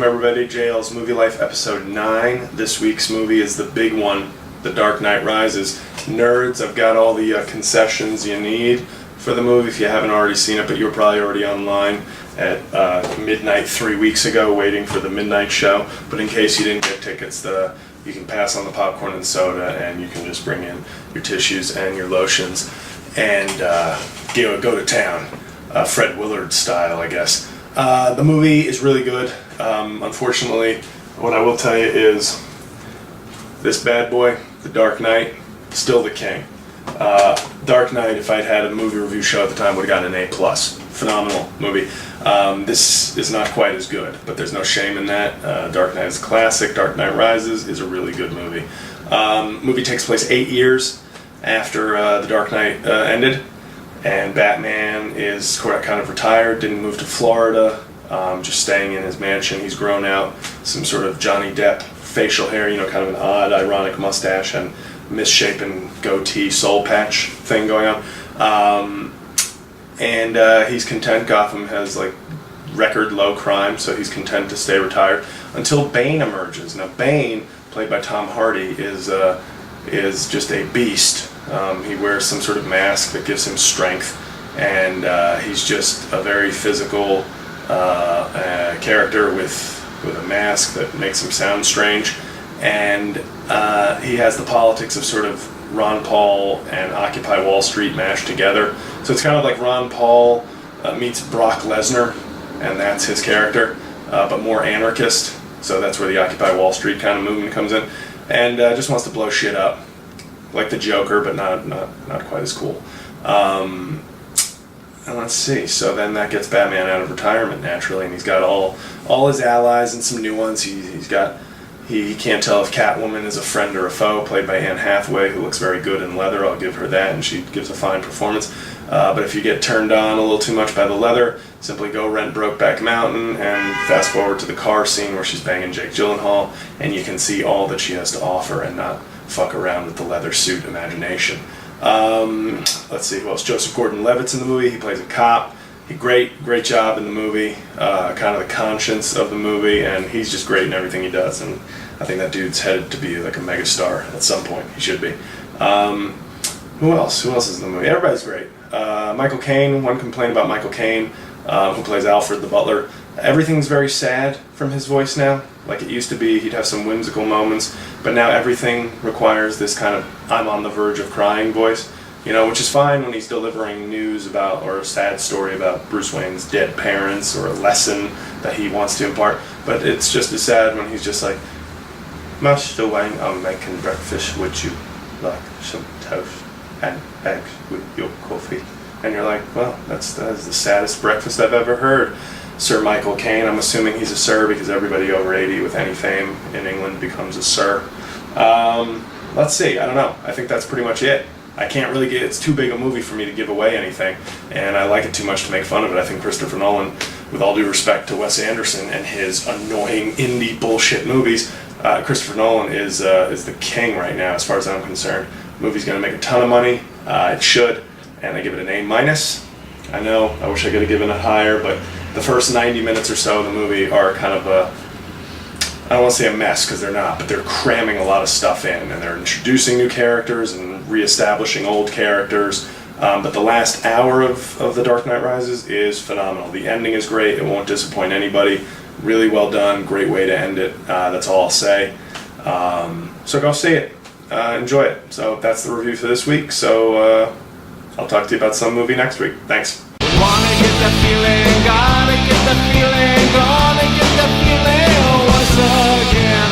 everybody. JL's Movie Life episode 9. This week's movie is the big one, The Dark Knight Rises. Nerds, I've got all the concessions you need for the movie if you haven't already seen it, but you were probably already online at midnight 3 weeks ago waiting for the midnight show. But in case you didn't get tickets, you can pass on the popcorn and soda, and you can just bring in your tissues and your lotions and go to town, Fred Willard style, I guess. The movie is really good. Unfortunately, what I will tell you is this bad boy, The Dark Knight, still the king. Dark Knight, if I'd had a movie review show at the time, would have gotten an A+. Phenomenal movie. This is not quite as good, but there's no shame in that. Dark Knight is a classic. Dark Knight Rises is a really good movie. Movie takes place 8 years after The Dark Knight ended, and Batman is kind of retired, didn't move to Florida, just staying in his mansion. He's grown out some sort of Johnny Depp facial hair, kind of an odd, ironic mustache and misshapen goatee soul patch thing going on. And he's content. Gotham has record low crime, so he's content to stay retired until Bane emerges. Now Bane, played by Tom Hardy, is just a beast. He wears some sort of mask that gives him strength, and he's just a very physical character with a mask that makes him sound strange. And he has the politics of sort of Ron Paul and Occupy Wall Street mashed together. So it's kind of like Ron Paul meets Brock Lesnar, and that's his character, but more anarchist. So that's where the Occupy Wall Street kind of movement comes in, and just wants to blow shit up, like the Joker, but not quite as cool. And let's see. So then that gets Batman out of retirement naturally, and he's got all his allies and some new ones. He can't tell if Catwoman is a friend or a foe, played by Anne Hathaway, who looks very good in leather. I'll give her that, and she gives a fine performance. But if you get turned on a little too much by the leather, simply go rent Brokeback Mountain and fast forward to the car scene where she's banging Jake Gyllenhaal, and you can see all that she has to offer and not fuck around with the leather suit imagination. Let's see, who else? Joseph Gordon-Levitt's in the movie. He plays a cop. Great job in the movie, kind of the conscience of the movie, and he's just great in everything he does, and I think that dude's headed to be like a megastar at some point. He should be. Who else is in the movie? Everybody's great. Michael Caine, one complaint about Michael Caine, who plays Alfred the butler. Everything's very sad from his voice now. Like it used to be, he'd have some whimsical moments, but now everything requires this kind of I'm on the verge of crying voice. Which is fine when he's delivering news about, or a sad story about Bruce Wayne's dead parents, or a lesson that he wants to impart. But it's just as sad when he's just like, Master Wayne, I'm making breakfast. Would you like some toast and eggs with your coffee? And you're like, well, that is the saddest breakfast I've ever heard. Sir Michael Caine, I'm assuming he's a sir because everybody over 80 with any fame in England becomes a sir. Let's see, I don't know. I think that's pretty much it. I can't really it's too big a movie for me to give away anything, and I like it too much to make fun of it. I think Christopher Nolan, with all due respect to Wes Anderson and his annoying indie bullshit movies, Christopher Nolan is the king right now as far as I'm concerned. The movie's going to make a ton of money. It should, and I give it an A-. I know, I wish I could have given it higher, but the first 90 minutes or so of the movie are kind of I don't want to say a mess, because they're not, but they're cramming a lot of stuff in, and they're introducing new characters and reestablishing old characters. But the last hour of The Dark Knight Rises is phenomenal. The ending is great. It won't disappoint anybody. Really well done. Great way to end it. That's all I'll say. So go see it. Enjoy it. So that's the review for this week. So I'll talk to you about some movie next week. Thanks. Wanna get the feeling, gotta get the feeling, gonna get the feeling once again.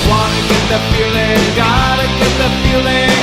Wanna get the feeling, gotta get the feeling.